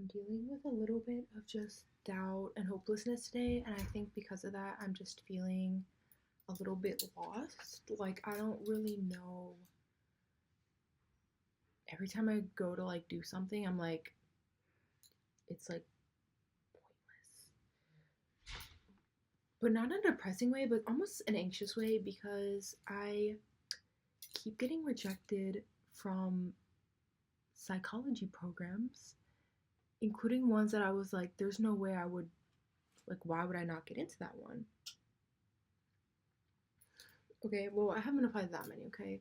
I'm dealing with a little bit of just doubt and hopelessness today, and I think because of that, I'm just feeling a little bit lost. Like, I don't really know. Every time I go to do something, I'm like, it's like pointless. But not in a depressing way, but almost an anxious way because I keep getting rejected from psychology programs, including ones that I was like, there's no way I would, like, why would I not get into that one? Okay, well, I haven't applied that many, okay?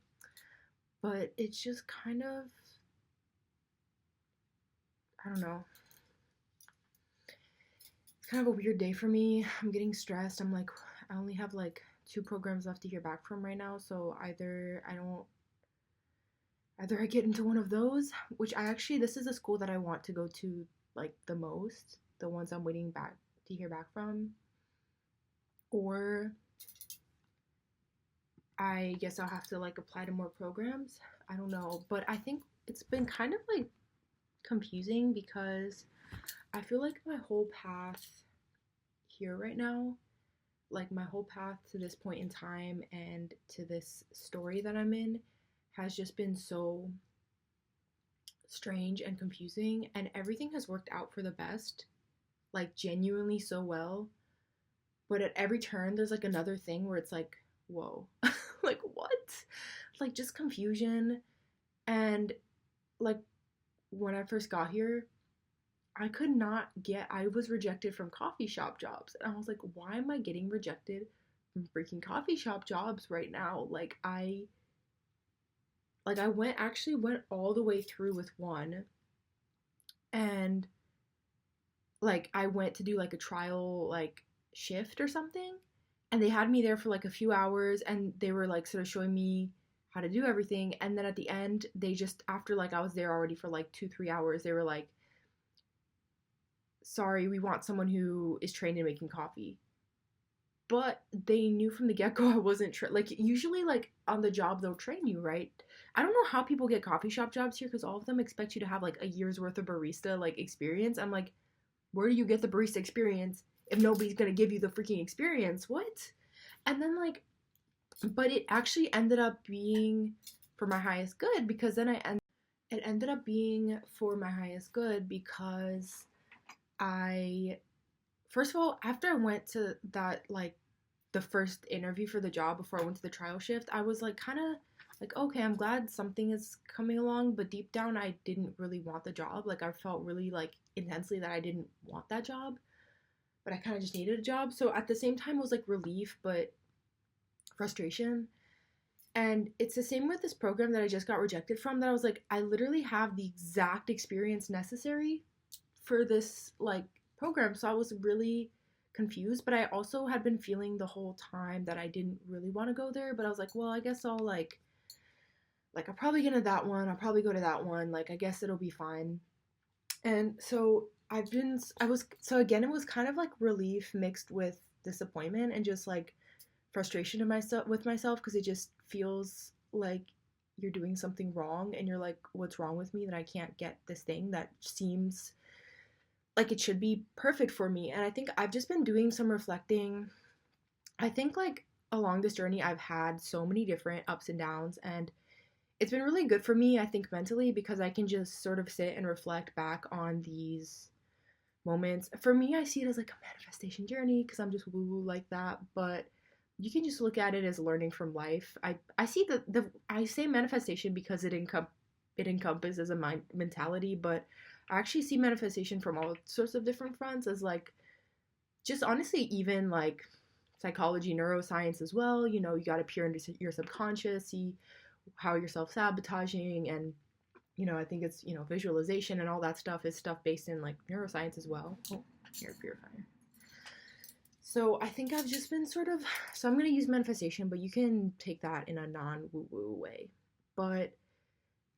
But it's just kind of, I don't know. It's kind of a weird day for me. I'm getting stressed. I'm like, I only have like 2 programs left to hear back from right now, so either I get into one of those, which this is a school that I want to go to like the most, the ones I'm waiting back to hear back from, or I guess I'll have to like apply to more programs. I don't know, but I think it's been kind of like confusing because I feel like my whole path here right now, like my whole path to this point in time and to this story that I'm in, has just been so strange and confusing, and everything has worked out for the best, like genuinely so well. But at every turn, there's like another thing where it's like, whoa, like what? Like just confusion. And like when I first got here, I was rejected from coffee shop jobs. And I was like, why am I getting rejected from freaking coffee shop jobs right now? I went all the way through with one, and like I went to do like a trial like shift or something, and they had me there for like a few hours, and they were like sort of showing me how to do everything, and then at the end they just, after like I was there already for like 2-3 hours, they were like, sorry, we want someone who is trained in making coffee. But they knew from the get-go I wasn't like usually like on the job they'll train you, right? I don't know how people get coffee shop jobs here because all of them expect you to have like a year's worth of barista like experience. I'm like, where do you get the barista experience if nobody's gonna give you the freaking experience? What? And then like, but it actually ended up being for my highest good because it ended up being for my highest good because I, first of all, after I went to that like the first interview for the job before I went to the trial shift, I was like kind of like, okay, I'm glad something is coming along, but deep down I didn't really want the job. Like I felt really like intensely that I didn't want that job, but I kind of just needed a job. So at the same time it was like relief but frustration. And it's the same with this program that I just got rejected from, that I was like, I literally have the exact experience necessary for this like program. So I was really confused, but I also had been feeling the whole time that I didn't really want to go there, but I was like, well, I guess I'll I'll probably get into that one. I'll probably go to that one. Like I guess it'll be fine. And so again, it was kind of like relief mixed with disappointment and just like frustration with myself because it just feels like you're doing something wrong and you're like, what's wrong with me that I can't get this thing that seems like it should be perfect for me. And I think I've just been doing some reflecting. I think like along this journey I've had so many different ups and downs, and it's been really good for me, I think, mentally, because I can just sort of sit and reflect back on these moments. For me, I see it as like a manifestation journey because I'm just woo woo like that, but you can just look at it as learning from life. I see the I say manifestation because it encompasses a mind mentality, but I actually see manifestation from all sorts of different fronts as like just honestly even like psychology, neuroscience as well. You know, you got to peer into your subconscious, see how you're self-sabotaging, and I think it's, visualization and all that stuff is stuff based in like neuroscience as well. Oh, air purifier. So I think I've just been so I'm going to use manifestation, but you can take that in a non-woo-woo way. But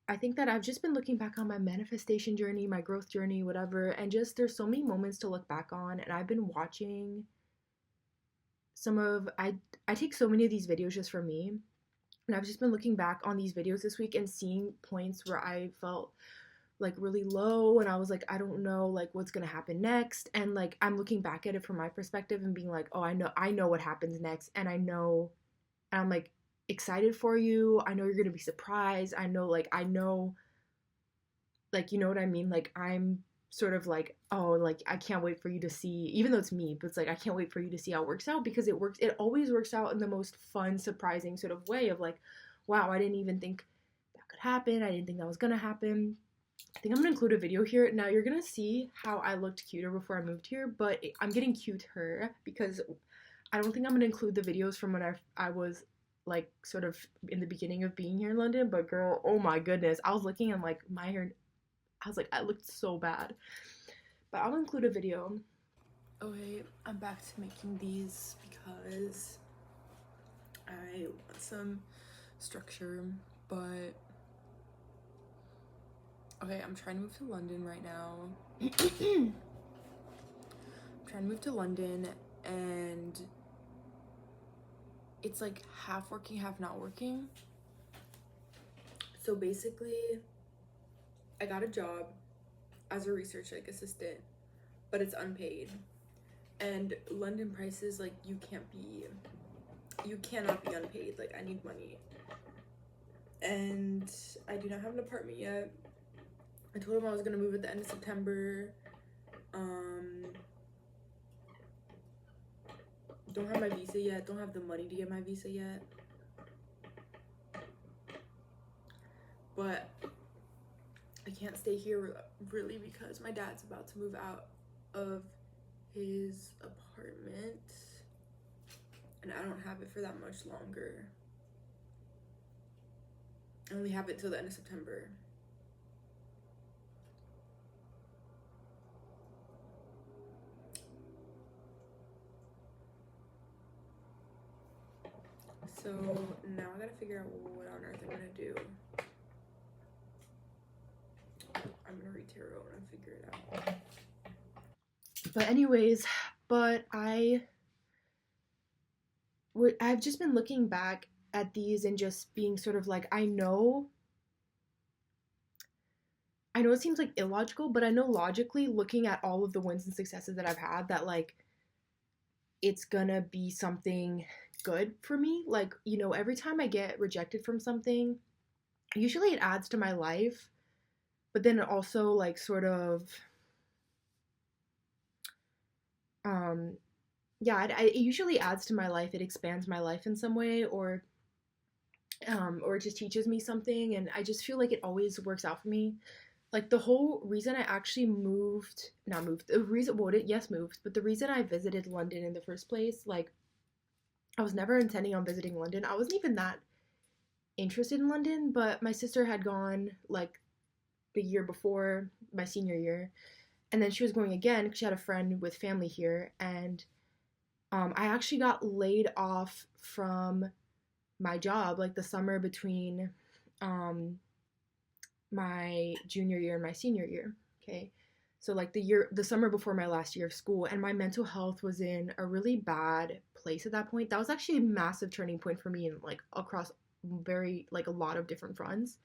I think that I've just been looking back on my manifestation journey, my growth journey, whatever, and just there's so many moments to look back on, and I've been watching I take so many of these videos just for me, and I've just been looking back on these videos this week and seeing points where I felt like really low, and I was like, I don't know like what's gonna happen next. And like I'm looking back at it from my perspective and being like, oh, I know what happens next, and I know, and I'm like excited for you. I know you're gonna be surprised. I know like, you know what I mean? Like I'm sort of like, oh, like I can't wait for you to see, even though it's me, but it's like I can't wait for you to see how it works out, because it always works out in the most fun, surprising sort of way of like, wow, I didn't even think that could happen. I didn't think that was gonna happen. I think I'm gonna include a video here. Now you're gonna see how I looked cuter before I moved here, but I'm getting cuter because I don't think I'm gonna include the videos from when I was like sort of in the beginning of being here in London. But girl, oh my goodness, I was looking and like my hair, I was like, I looked so bad. But I'll include a video. Okay, I'm back to making these because I want some structure, but okay, I'm trying to move to London right now. I'm trying to move to London, and it's like half working, half not working. So basically, I got a job as a research like assistant, but it's unpaid. And London prices, like you cannot be unpaid. Like I need money. And I do not have an apartment yet. I told him I was gonna move at the end of September. Don't have my visa yet. Don't have the money to get my visa yet. But I can't stay here really because my dad's about to move out of his apartment, and I don't have it for that much longer. I only have it till the end of September. So now I gotta figure out what on earth I'm gonna do. I'm gonna read tarot and figure it out. But anyways, I've just been looking back at these and just being sort of like, I know it seems like illogical, but I know logically, looking at all of the wins and successes that I've had, that like it's gonna be something good for me. Like, you know, every time I get rejected from something, usually it adds to my life, but then it also like sort of yeah, it usually adds to my life. It expands my life in some way, or it just teaches me something, and I just feel like it always works out for me. Like the whole reason I actually not moved, the reason, well, yes, moved, but the reason I visited London in the first place, like I was never intending on visiting London. I wasn't even that interested in London, but my sister had gone like the year before, my senior year, and then she was going again because she had a friend with family here, and I actually got laid off from my job like the summer between my junior year and my senior year. Okay, so like the summer before my last year of school, and my mental health was in a really bad place at that point. That was actually a massive turning point for me, and like across very like a lot of different fronts.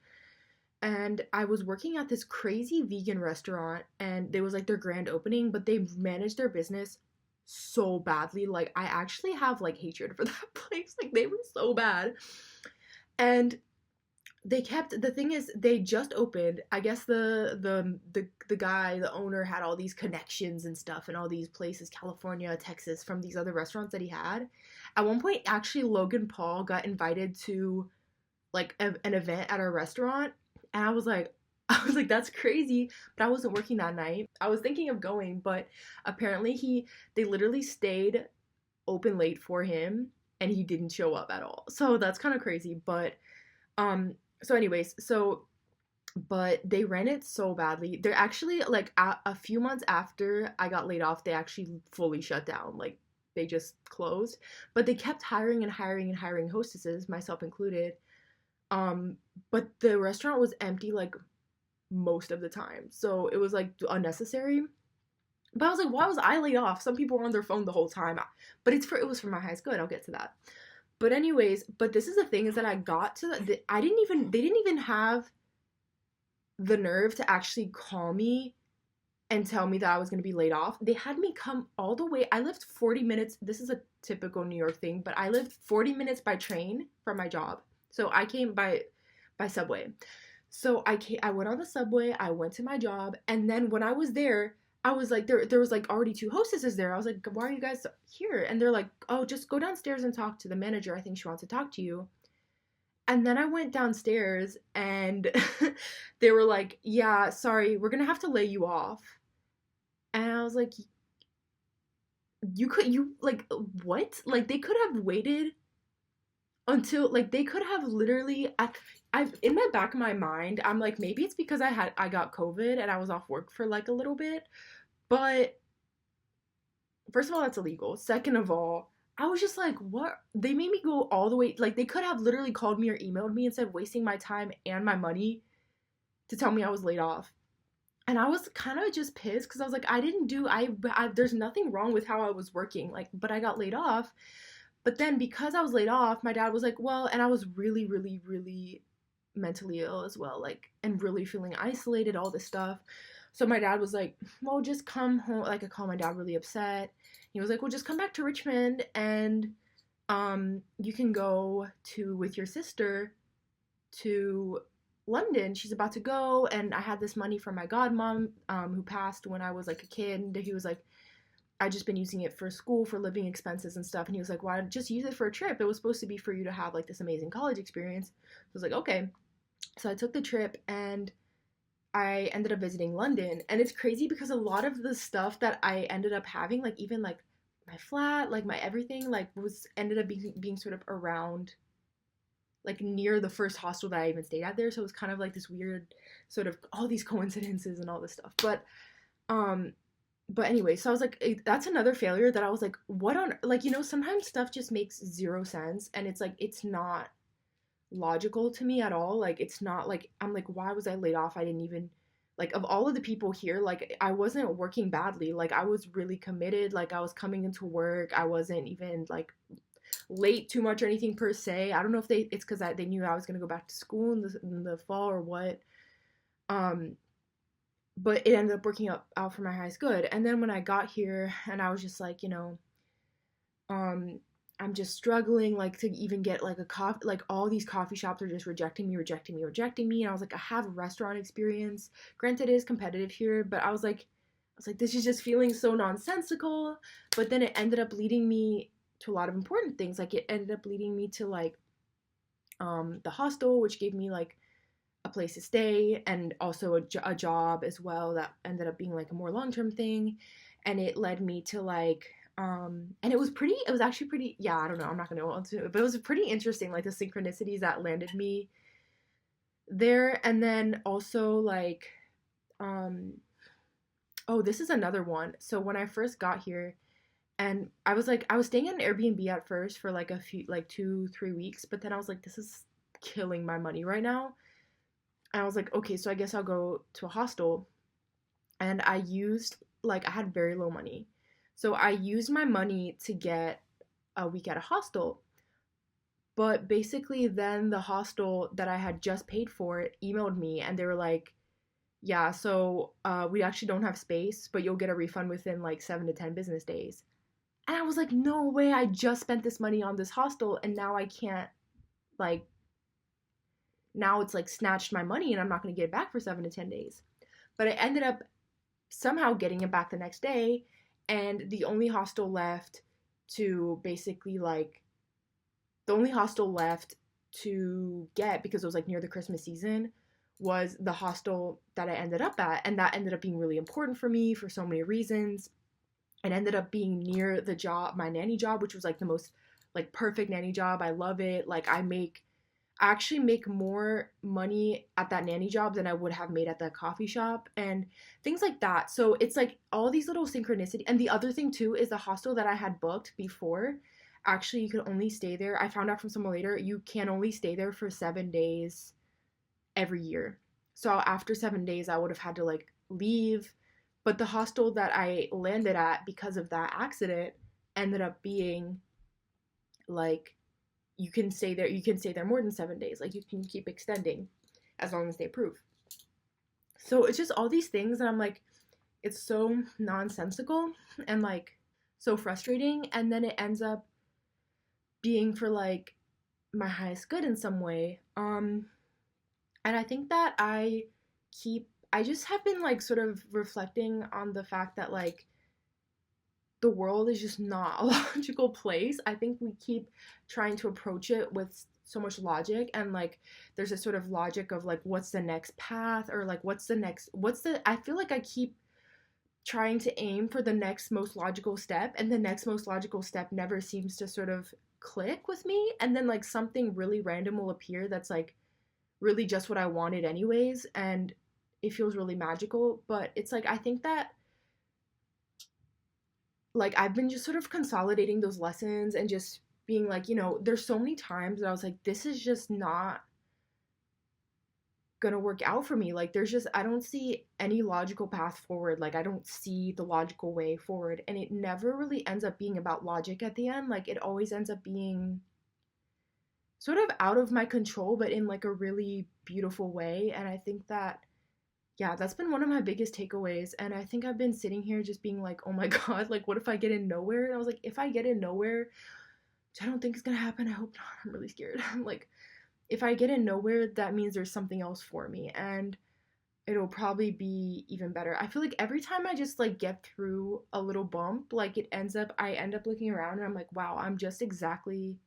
And I was working at this crazy vegan restaurant, and it was like their grand opening, but they managed their business so badly. Like I actually have like hatred for that place. Like they were so bad. And the thing is, they just opened. I guess the guy, the owner, had all these connections and stuff in all these places, California, Texas, from these other restaurants that he had. At one point, actually, Logan Paul got invited to like an event at our restaurant, and I was like, that's crazy, but I wasn't working that night. I was thinking of going, but apparently they literally stayed open late for him, and he didn't show up at all. So that's kind of crazy, but so anyways, but they ran it so badly. They're actually like a few months after I got laid off, they actually fully shut down. Like they just closed, but they kept hiring and hiring and hiring hostesses, myself included. But the restaurant was empty like most of the time, so it was like unnecessary. But I was like, why was I laid off? Some people were on their phone the whole time. But it was for my highest good. I'll get to that. But anyways, but this is the thing, is that I got to they didn't even have the nerve to actually call me and tell me that I was going to be laid off. They had me come all the way. I lived 40 minutes. This is a typical New York thing, but I lived 40 minutes by train from my job. So I came by subway. So I went on the subway, I went to my job, and then when I was there, I was like there was like already two hostesses there. I was like, "Why are you guys here?" And they're like, "Oh, just go downstairs and talk to the manager. I think she wants to talk to you." And then I went downstairs and they were like, "Yeah, sorry, we're going to have to lay you off." And I was like, you like what? Like they could have waited until like they could have literally I've in my back of my mind, I'm like maybe it's because I got COVID and I was off work for like a little bit. But first of all, that's illegal. Second of all, I was just like, what? They made me go all the way. Like they could have literally called me or emailed me instead of wasting my time and my money to tell me I was laid off. And I was kind of just pissed because I was like, I didn't do I there's nothing wrong with how I was working, like, but I got laid off. But then because I was laid off, my dad was like, well, and I was really, really, really mentally ill as well, like, and really feeling isolated, all this stuff. So my dad was like, well, just come home. Like, I called my dad really upset. He was like, well, just come back to Richmond and you can go to with your sister to London. She's about to go, and I had this money from my godmom, who passed when I was like a kid. He was like, I just been using it for school, for living expenses and stuff. And he was like, why just use it for a trip? It was supposed to be for you to have like this amazing college experience. I was like, okay. So I took the trip and I ended up visiting London. And it's crazy because a lot of the stuff that I ended up having, like even like my flat, like my everything, like was ended up being sort of around like near the first hostel that I even stayed at there. So it was kind of like this weird sort of all these coincidences and all this stuff. Um but anyway, so I was like, that's another failure that I was like, what on, like, sometimes stuff just makes zero sense and it's like, it's not logical to me at all. Like, it's not like, I'm like, why was I laid off? I didn't even, like, of all of the people here, like, I wasn't working badly. Like, I was really committed. Like, I was coming into work. I wasn't even, like, late too much or anything per se. I don't know if it's because they knew I was going to go back to school in the fall or what. Um, but it ended up working out for my highest good. And then when I got here and I was just like, um, I'm just struggling like to even get like a coffee, like all these coffee shops are just rejecting me, rejecting me, rejecting me. And I was like, I have restaurant experience. Granted, it is competitive here, but I was like, this is just feeling so nonsensical. But then it ended up leading me to a lot of important things. Like it ended up leading me to like the hostel, which gave me like a place to stay and also a job as well that ended up being like a more long-term thing. And it led me to like and it was actually pretty, yeah, I don't know, I'm not gonna go into it, but it was pretty interesting, like the synchronicities that landed me there. And then also like um oh, this is another one. So when I first got here, and I was staying at an Airbnb at first for like a few, like 2-3 weeks, but then I was like, this is killing my money right now. And I was like, okay, so I guess I'll go to a hostel. And I had very low money. So I used my money to get a week at a hostel. But basically, then the hostel that I had just paid for emailed me and they were like, yeah, so we actually don't have space, but you'll get a refund within like 7 to 10 business days. And I was like, no way, I just spent this money on this hostel and now I can't, like, now it's like snatched my money and I'm not going to get it back for 7 to 10 days. But I ended up somehow getting it back the next day, and the only hostel left to basically like the only hostel left to get, because it was like near the Christmas season, was the hostel that I ended up at, and that ended up being really important for me for so many reasons. It ended up being near the job, my nanny job, which was like the most like perfect nanny job. I love it. Like I actually make more money at that nanny job than I would have made at that coffee shop and things like that. So it's like all these little synchronicity. And the other thing too is the hostel that I had booked before, actually you could only stay there. I found out from someone later, you can only stay there for 7 days every year. So after 7 days, I would have had to like leave. But the hostel that I landed at because of that accident ended up being like, you can stay there more than 7 days. Like you can keep extending as long as they approve. So it's just all these things and I'm like, it's so nonsensical and like so frustrating, and then it ends up being for like my highest good in some way. And I think that I just have been like sort of reflecting on the fact that like the world is just not a logical place. I think we keep trying to approach it with so much logic, and like there's a sort of logic of like what's the next path, or like what's the I feel like I keep trying to aim for the next most logical step, and the next most logical step never seems to sort of click with me, and then like something really random will appear that's like really just what I wanted anyways, and it feels really magical. But it's like I think that like I've been just sort of consolidating those lessons and just being like, there's so many times that I was like, this is just not gonna work out for me. Like there's just I don't see any logical path forward. Like I don't see the logical way forward. And it never really ends up being about logic at the end. Like it always ends up being sort of out of my control, but in like a really beautiful way. And I think that yeah, that's been one of my biggest takeaways. And I think I've been sitting here just being like, oh my God, like, what if I get in nowhere? And I was like, if I get in nowhere, which I don't think is gonna happen, I hope not. I'm really scared. I'm like, if I get in nowhere, that means there's something else for me. And it'll probably be even better. I feel like every time I just like get through a little bump, like I end up looking around and I'm like, wow, I'm just exactly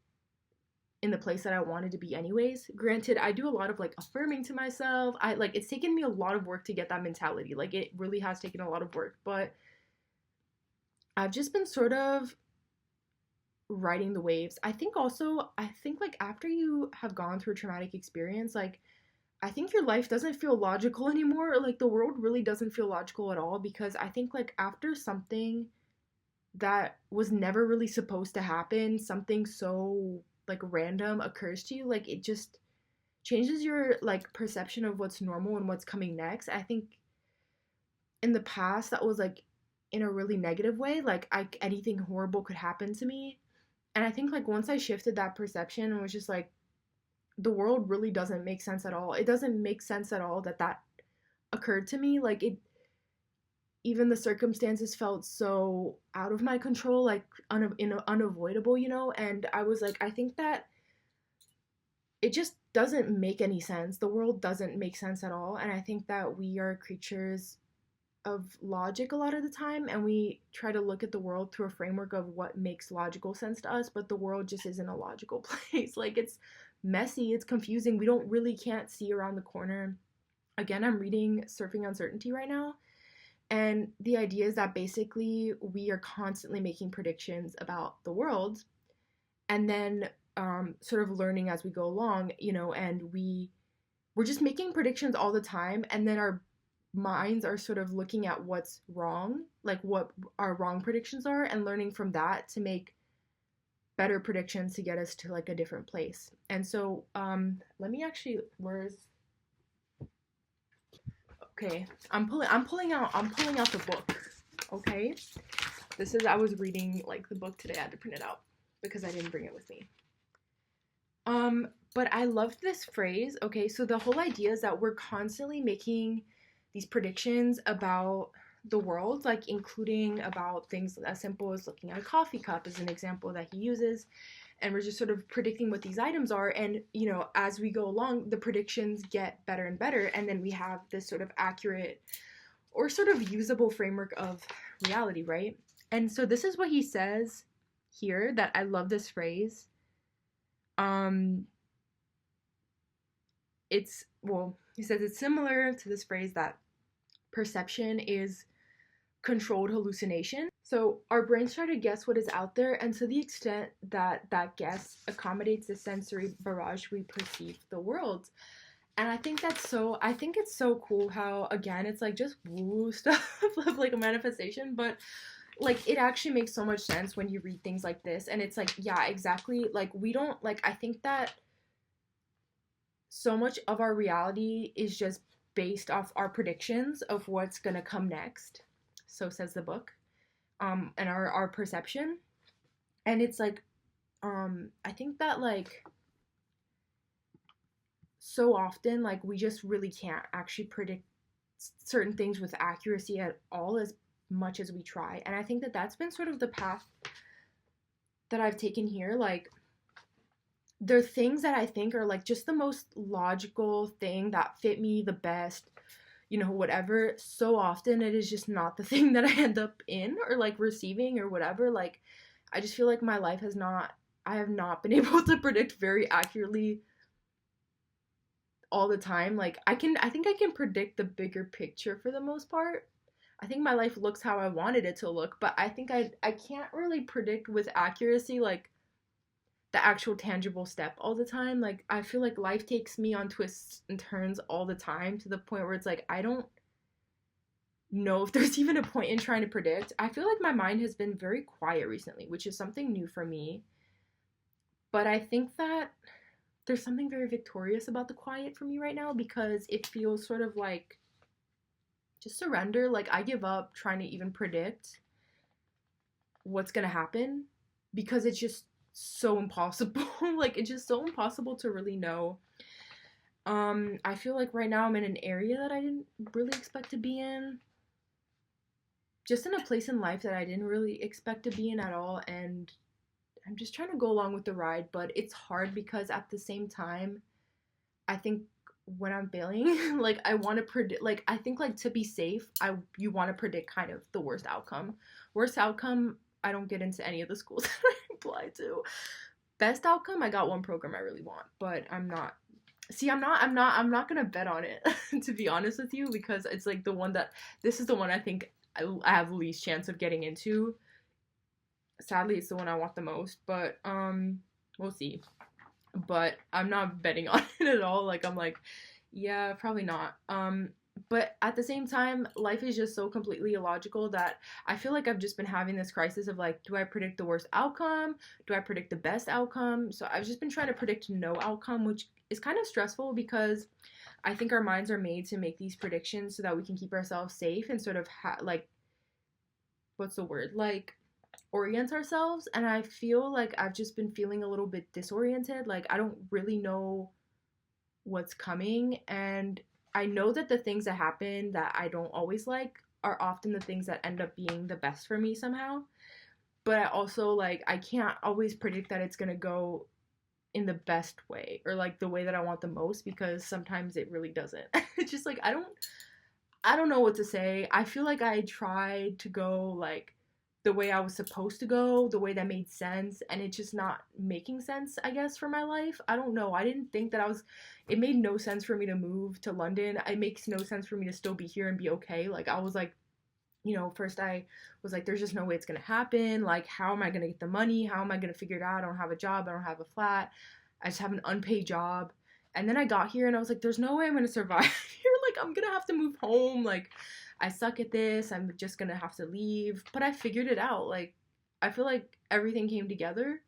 in the place that I wanted to be anyways. Granted, I do a lot of like affirming to myself. I like it's taken me a lot of work to get that mentality. Like it really has taken a lot of work, but I've just been sort of riding the waves. I think like after you have gone through a traumatic experience, like I think your life doesn't feel logical anymore. Like the world really doesn't feel logical at all, because I think like after something that was never really supposed to happen, something so like random occurs to you, like it just changes your like perception of what's normal and what's coming next. I think in the past that was like in a really negative way, like anything horrible could happen to me. And I think like once I shifted that perception and was just like the world really doesn't make sense at all. It doesn't make sense at all that that occurred to me. Like it even the circumstances felt so out of my control, like unavoidable, and I was like, I think that it just doesn't make any sense. The world doesn't make sense at all. And I think that we are creatures of logic a lot of the time, and we try to look at the world through a framework of what makes logical sense to us, but the world just isn't a logical place. Like it's messy, it's confusing. We don't really can't see around the corner. Again, I'm reading Surfing Uncertainty right now, and the idea is that basically we are constantly making predictions about the world, and then sort of learning as we go along, and we're just making predictions all the time, and then our minds are sort of looking at what's wrong, like what our wrong predictions are, and learning from that to make better predictions to get us to like a different place. And so let me actually where's okay, I'm pulling out the book. Okay? This is I was reading like the book today. I had to print it out because I didn't bring it with me. But I loved this phrase. Okay, so the whole idea is that we're constantly making these predictions about the world, like including about things as simple as looking at a coffee cup as an example that he uses. And we're just sort of predicting what these items are. And, as we go along, the predictions get better and better. And then we have this sort of accurate or sort of usable framework of reality, right? And so this is what he says here, that I love this phrase. He says it's similar to this phrase that perception is controlled hallucination. So our brains try to guess what is out there, and to the extent that that guess accommodates the sensory barrage we perceive the world. And I think it's so cool how, again, it's like just woo stuff of like a manifestation, but like it actually makes so much sense when you read things like this. And it's like, yeah, exactly. Like we don't like, I think that so much of our reality is just based off our predictions of what's gonna come next. So says the book. And our perception. And it's like, I think that like so often like we just really can't actually predict certain things with accuracy at all as much as we try. And I think that that's been sort of the path that I've taken here. Like, there are things that I think are like just the most logical thing that fit me the best, whatever. So often it is just not the thing that I end up in or like receiving or whatever. Like, I just feel like my life I have not been able to predict very accurately all the time. Like, I think I can predict the bigger picture for the most part. I think my life looks how I wanted it to look, but I think I can't really predict with accuracy like the actual tangible step all the time. Like, I feel like life takes me on twists and turns all the time to the point where it's like I don't know if there's even a point in trying to predict. I feel like my mind has been very quiet recently, which is something new for me. But I think that there's something very victorious about the quiet for me right now because it feels sort of like just surrender. Like, I give up trying to even predict what's gonna happen because it's just so impossible. Like, it's just so impossible to really know. I feel like right now I'm in an area that I didn't really expect to be in. Just in a place in life that I didn't really expect to be in at all, and I'm just trying to go along with the ride, but it's hard because at the same time, I think when I'm failing, like I want to predict, like I think like to be safe, you want to predict kind of the worst outcome. Worst outcome, I don't get into any of the schools that I apply to. Best outcome, I got one program I really want, but I'm not. See, I'm not gonna bet on it to be honest with you because it's like this is the one I think I have the least chance of getting into. Sadly, it's the one I want the most, but we'll see. But I'm not betting on it at all. Like, I'm like, yeah, probably not. But at the same time, life is just so completely illogical that I feel like I've just been having this crisis of like, do I predict the worst outcome? Do I predict the best outcome? So I've just been trying to predict no outcome, which is kind of stressful because I think our minds are made to make these predictions so that we can keep ourselves safe and sort of like, what's the word? Like, orient ourselves. And I feel like I've just been feeling a little bit disoriented. Like, I don't really know what's coming. And I know that the things that happen that I don't always like are often the things that end up being the best for me somehow. But I also, like, I can't always predict that it's gonna go in the best way or like the way that I want the most because sometimes it really doesn't. It's just like I don't know what to say. I feel like I tried to go like the way I was supposed to go, the way that made sense, and it's just not making sense, I guess, for my life. I don't know. I didn't think that it made no sense for me to move to London. It makes no sense for me to still be here and be okay. Like, I was like, first I was like, there's just no way it's gonna happen. Like, how am I gonna get the money? How am I gonna figure it out? I don't have a job. I don't have a flat. I just have an unpaid job. And then I got here and I was like, there's no way I'm gonna survive here. Like, I'm gonna have to move home. Like, I suck at this. I'm just gonna have to leave. But I figured it out. Like, I feel like everything came together.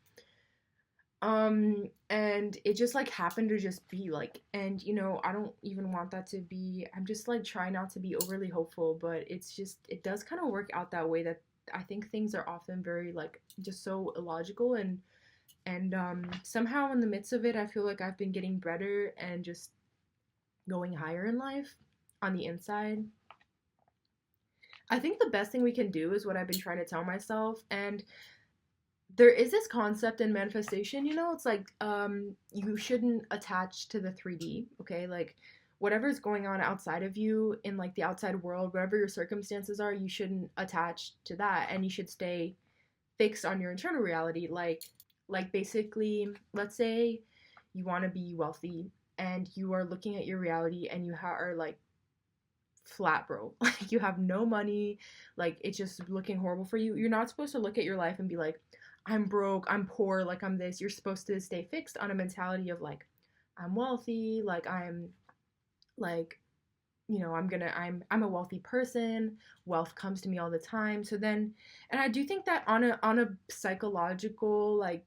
And it just like happened to just be like, and I don't even want that to be, I'm just like trying not to be overly hopeful, but it does kind of work out that way that I think things are often very like just so illogical and somehow in the midst of it, I feel like I've been getting better and just going higher in life on the inside. I think the best thing we can do is what I've been trying to tell myself, and there is this concept in manifestation, it's like you shouldn't attach to the 3D, okay? Like, whatever's going on outside of you in like the outside world, whatever your circumstances are, you shouldn't attach to that and you should stay fixed on your internal reality. Like basically, let's say you want to be wealthy and you are looking at your reality and you are like flat broke. Like, you have no money, like it's just looking horrible for you. You're not supposed to look at your life and be like, I'm broke, I'm poor, like I'm this. You're supposed to stay fixed on a mentality of like, I'm wealthy, like I'm like, I'm a wealthy person. Wealth comes to me all the time. So then, and I do think that on a psychological like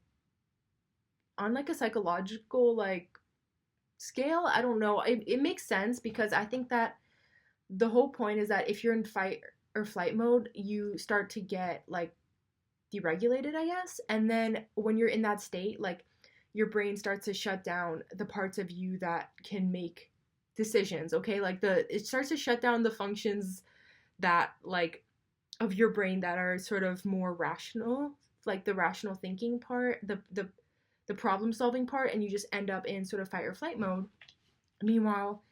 scale, I don't know, it makes sense because I think that the whole point is that if you're in fight or flight mode, you start to get like deregulated, I guess. And then when you're in that state, like your brain starts to shut down the parts of you that can make decisions, okay? Like it starts to shut down the functions that like of your brain that are sort of more rational, like the rational thinking part, the problem solving part, and you just end up in sort of fight or flight mode. Meanwhile,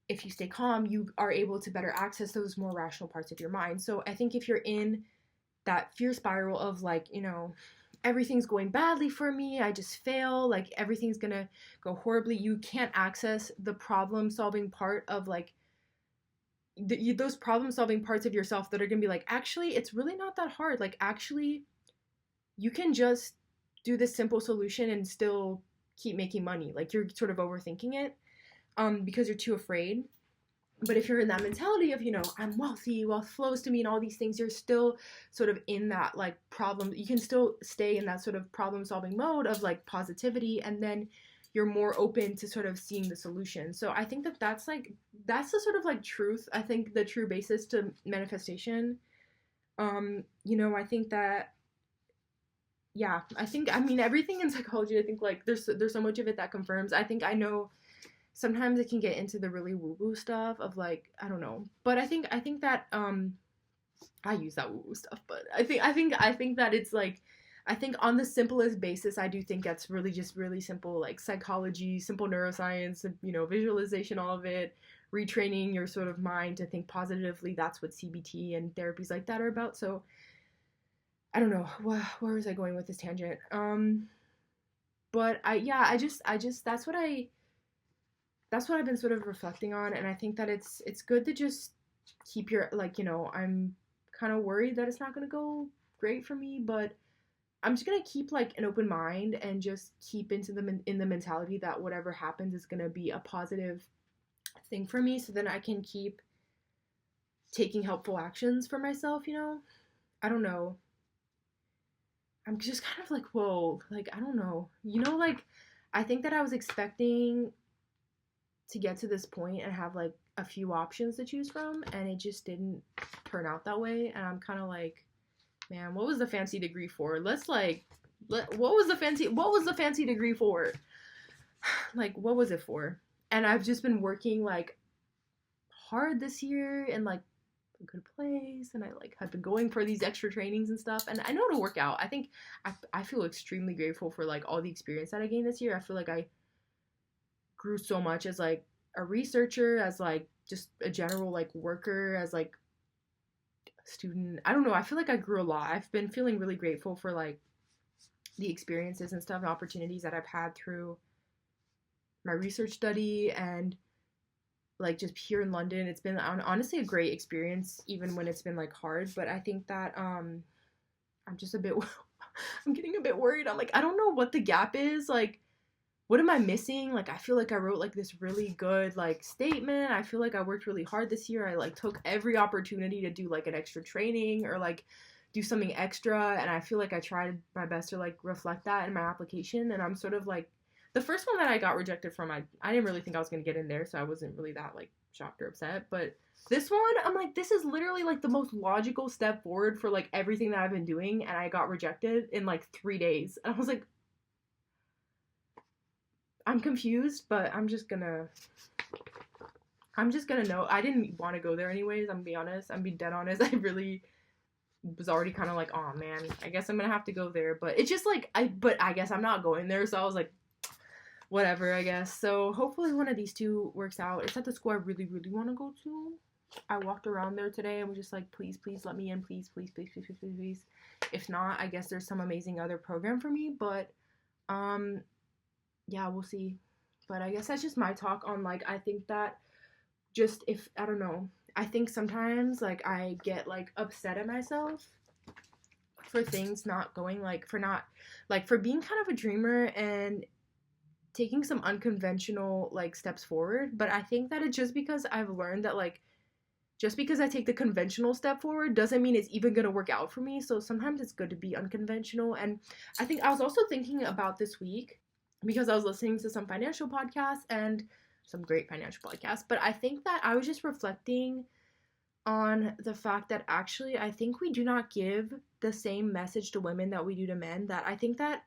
if you stay calm, you are able to better access those more rational parts of your mind. So I think if you're in that fear spiral of like, everything's going badly for me, I just fail, like everything's gonna go horribly, you can't access the problem solving part of like those problem solving parts of yourself that are gonna be like, actually, it's really not that hard. Like, actually, you can just do this simple solution and still keep making money. Like, you're sort of overthinking it because you're too afraid. But if you're in that mentality of, I'm wealthy, wealth flows to me, and all these things, you're still sort of in that like problem. You can still stay in that sort of problem solving mode of like positivity, and then you're more open to sort of seeing the solution. So I think that that's the sort of like truth. I think the true basis to manifestation. I think that, yeah, I mean, everything in psychology, I think like there's so much of it that confirms. I know sometimes it can get into the really woo-woo stuff of like, I don't know. But I think that I use that woo-woo stuff, but I think that it's like, I think on the simplest basis, I do think that's really just really simple, like psychology, simple neuroscience, visualization, all of it, retraining your sort of mind to think positively. That's what CBT and therapies like that are about. So I don't know, where was I going with this tangent? But I just that's what I've been sort of reflecting on, and I think that it's good to just keep your like, I'm kind of worried that it's not going to go great for me, but I'm just going to keep like an open mind and just keep in the mentality that whatever happens is going to be a positive thing for me, so then I can keep taking helpful actions for myself, I don't know. I'm just kind of like, whoa, like, I don't know. Like, I think that I was expecting to get to this point and have like a few options to choose from, and it just didn't turn out that way. And I'm kind of like, man, what was the fancy degree for? What was the fancy degree for? Like, what was it for? And I've just been working like hard this year in like a good place, and I like have been going for these extra trainings and stuff, and I know it'll work out. I think I feel extremely grateful for like all the experience that I gained this year. I feel like I grew so much as like a researcher, as like just a general like worker, as like student. I don't know, I feel like I grew a lot. I've been feeling really grateful for like the experiences and stuff and opportunities that I've had through my research study, and like just here in London. It's been honestly a great experience, even when it's been like hard. But I think that I'm just a bit I'm getting a bit worried. I'm like, I don't know what the gap is, like what am I missing? Like, I feel like I wrote like this really good like statement. I feel like I worked really hard this year. I like took every opportunity to do like an extra training or like do something extra, and I feel like I tried my best to like reflect that in my application. And I'm sort of like, the first one that I got rejected from, I didn't really think I was going to get in there, so I wasn't really that like shocked or upset. But this one, I'm like, this is literally like the most logical step forward for like everything that I've been doing, and I got rejected in like 3 days. And I was like, I'm confused, but I'm just gonna know. I didn't want to go there anyways, I'm gonna be honest. I'm being dead honest. I really was already kind of like, oh man, I guess I'm gonna have to go there. But it's just like, I guess I'm not going there, so I was like, whatever, I guess. So hopefully one of these two works out. It's at the school I really, really want to go to. I walked around there today and was just like, please, please let me in. Please, please, please, please, please, please, please. If not, I guess there's some amazing other program for me. But, yeah, we'll see. But I guess that's just my talk on, like, I think that just if, I don't know, I think sometimes, like, I get, like, upset at myself for things not going, like, for being kind of a dreamer and taking some unconventional, like, steps forward. But I think that it's just because I've learned that, like, just because I take the conventional step forward doesn't mean it's even going to work out for me. So sometimes it's good to be unconventional. And I think I was also thinking about this week, because I was listening to some financial podcasts, and some great financial podcasts, but I think that I was just reflecting on the fact that actually I think we do not give the same message to women that we do to men. That I think that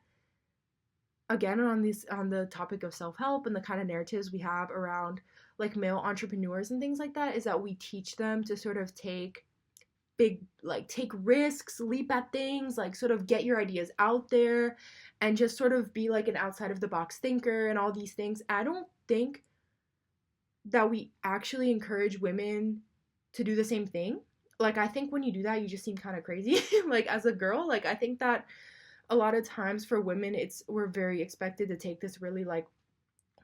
again, on the topic of self-help and the kind of narratives we have around like male entrepreneurs and things like that, is that we teach them to sort of take risks, leap at things, like sort of get your ideas out there and just sort of be like an outside of the box thinker and all these things. I don't think that we actually encourage women to do the same thing. Like, I think when you do that, you just seem kind of crazy. Like, as a girl, like, I think that a lot of times for women, we're very expected to take this really like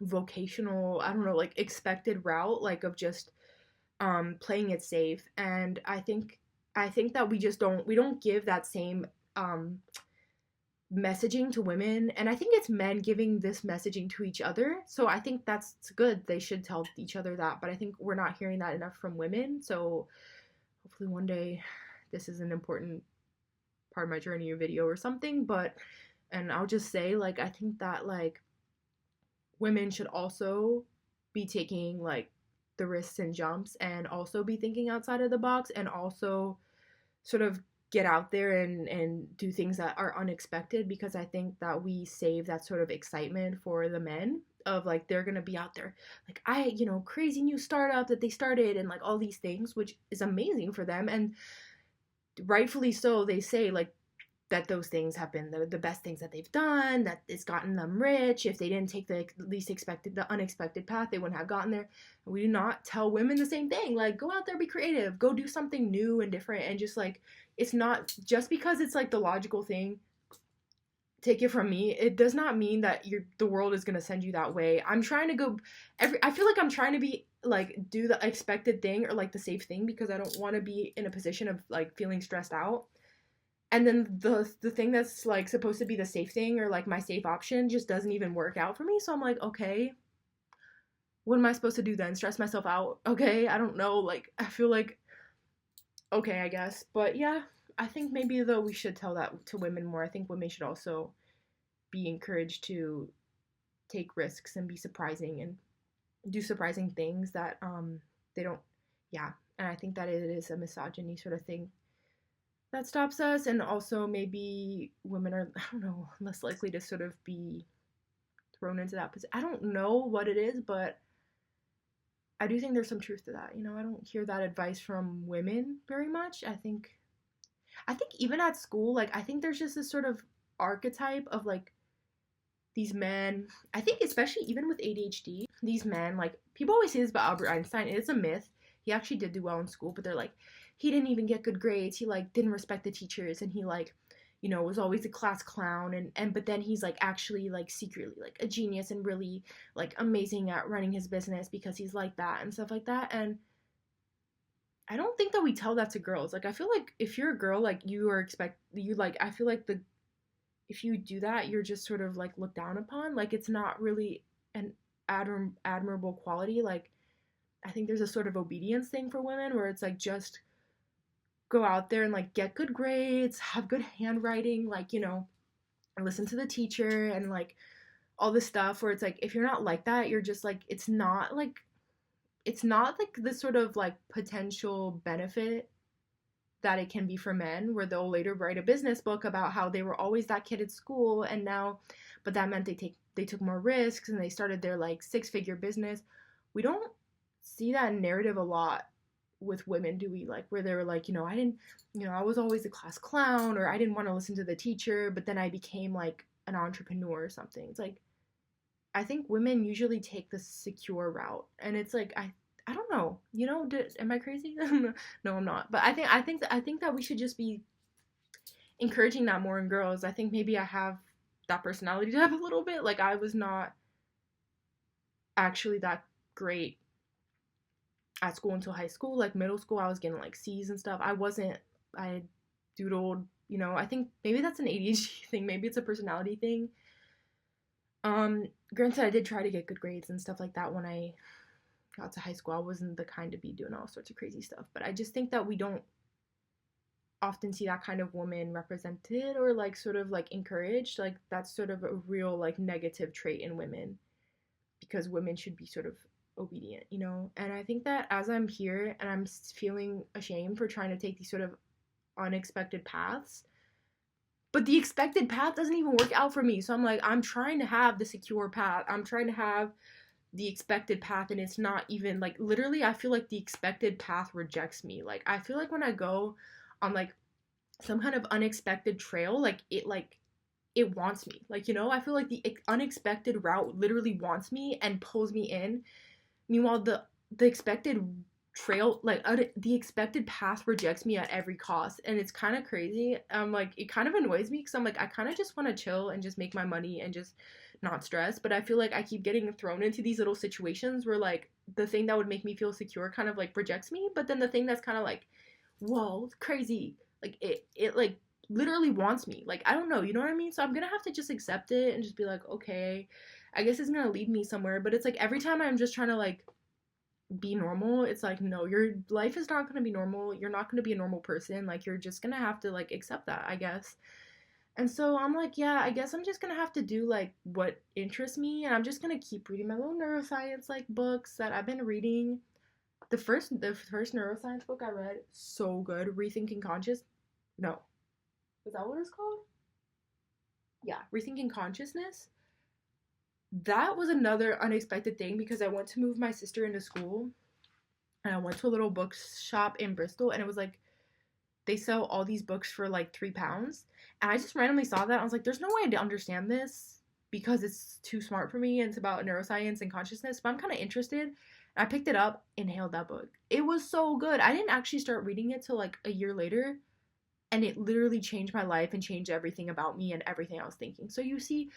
vocational, I don't know, like expected route, like of just playing it safe. And I think that we don't give that same messaging to women, and I think it's men giving this messaging to each other. So I think that's good. They should tell each other that, but I think we're not hearing that enough from women. So hopefully one day this is an important part of my journey or video or something. But and I'll just say, like, I think that like women should also be taking like the risks and jumps and also be thinking outside of the box and also sort of get out there and do things that are unexpected, because I think that we save that sort of excitement for the men of like they're gonna be out there like crazy new startup that they started and like all these things, which is amazing for them, and rightfully so. They say like that those things have been the best things that they've done, that it's gotten them rich. If they didn't take the unexpected path, they wouldn't have gotten there. And we do not tell women the same thing. Like, go out there, be creative, go do something new and different, and just like, it's not just because it's like the logical thing. Take it from me, it does not mean that the world is gonna send you that way. I feel like I'm trying to be like do the expected thing or like the safe thing because I don't want to be in a position of like feeling stressed out, and then the thing that's like supposed to be the safe thing or like my safe option just doesn't even work out for me. So I'm like, okay, what am I supposed to do then? Stress myself out? Okay, I don't know. Like, I feel like, okay, I guess. But yeah, I think maybe though we should tell that to women more. I think women should also be encouraged to take risks and be surprising and do surprising things that they don't. Yeah, and I think that it is a misogyny sort of thing that stops us, and also maybe women are, I don't know, less likely to sort of be thrown into that position. I don't know what it is, but I do think there's some truth to that. I don't hear that advice from women very much. I think even at school, like, I think there's just this sort of archetype of like these men. I think especially even with ADHD, these men, like, people always say this about Albert Einstein, and it's a myth. He actually did do well in school, but they're like, he didn't even get good grades. He like didn't respect the teachers, and he like, was always a class clown, and but then he's like actually like secretly like a genius and really like amazing at running his business because he's like that and stuff like that. And I don't think that we tell that to girls. Like, I feel like if you're a girl, like, I feel like if you do that, you're just sort of like looked down upon. Like, it's not really an admirable quality. Like, I think there's a sort of obedience thing for women where it's like just go out there and like get good grades, have good handwriting, like, and listen to the teacher and like all this stuff, where it's like if you're not like that, you're just like it's not like the sort of like potential benefit that it can be for men, where they'll later write a business book about how they were always that kid at school and now, but that meant they took more risks and they started their like six-figure business. We don't see that narrative a lot with women, do we? Like, where they were like, I didn't, I was always a class clown, or I didn't want to listen to the teacher, but then I became like an entrepreneur or something. It's like, I think women usually take the secure route, and it's like, I don't know, am I crazy? No, I'm not. But I think that we should just be encouraging that more in girls. I think maybe I have that personality to have a little bit. Like, I was not actually that great at school until high school. Like, middle school, I was getting like C's and stuff. I doodled, I think maybe that's an ADHD thing. Maybe it's a personality thing. Granted, I did try to get good grades and stuff like that when I got to high school. I wasn't the kind to be doing all sorts of crazy stuff, but I just think that we don't often see that kind of woman represented or like sort of like encouraged. Like, that's sort of a real like negative trait in women, because women should be sort of obedient, and I think that as I'm here and I'm feeling ashamed for trying to take these sort of unexpected paths, But the expected path doesn't even work out for me. So I'm like, I'm trying to have the secure path. I'm trying to have the expected path, and it's not even like, literally, I feel like the expected path rejects me. Like I feel like when I go on like some kind of unexpected trail, like it wants me. Like, I feel like the unexpected route literally wants me and pulls me in. Meanwhile, the expected trail, like the expected path rejects me at every cost, and it's kind of crazy. Like it kind of annoys me because I'm like, I kind of just want to chill and just make my money and just not stress. But I feel like I keep getting thrown into these little situations where like the thing that would make me feel secure kind of like rejects me, but then the thing that's kind of like, whoa, crazy, like it like literally wants me. Like I don't know, you know what I mean? So I'm gonna have to just accept it and just be like, okay, I guess it's gonna lead me somewhere. But it's like every time I'm just trying to like be normal, it's like, no, your life is not gonna be normal. You're not gonna be a normal person. Like you're just gonna have to like accept that, I guess. And so I'm like, yeah, I guess I'm just gonna have to do like what interests me, and I'm just gonna keep reading my little neuroscience like books that I've been reading. The first neuroscience book I read, so good. Rethinking Conscious. No, is that what it's called? Yeah, Rethinking Consciousness. That was another unexpected thing because I went to move my sister into school, and I went to a little bookshop in Bristol, and it was like they sell all these books for like £3. And I just randomly saw that. I was like, there's no way to understand this because it's too smart for me and it's about neuroscience and consciousness, but I'm kind of interested. I picked it up and hailed that book. It was so good. I didn't actually start reading it till like a year later, and it literally changed my life and changed everything about me and everything I was thinking. So you see,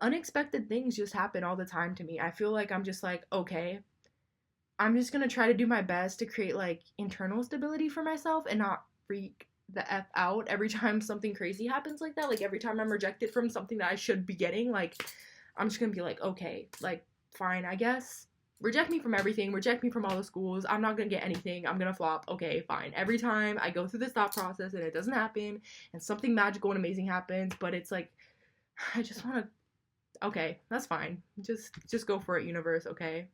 unexpected things just happen all the time to me. I feel like I'm just like, okay, I'm just gonna try to do my best to create like internal stability for myself and not freak the F out every time something crazy happens like that. Like every time I'm rejected from something that I should be getting, like I'm just gonna be like, okay, like fine, I guess. Reject me from everything, reject me from all the schools. I'm not gonna get anything. I'm gonna flop. Okay, fine. Every time I go through this thought process and it doesn't happen and something magical and amazing happens, but it's like I just wanna, okay, that's fine. Just go for it, universe, okay?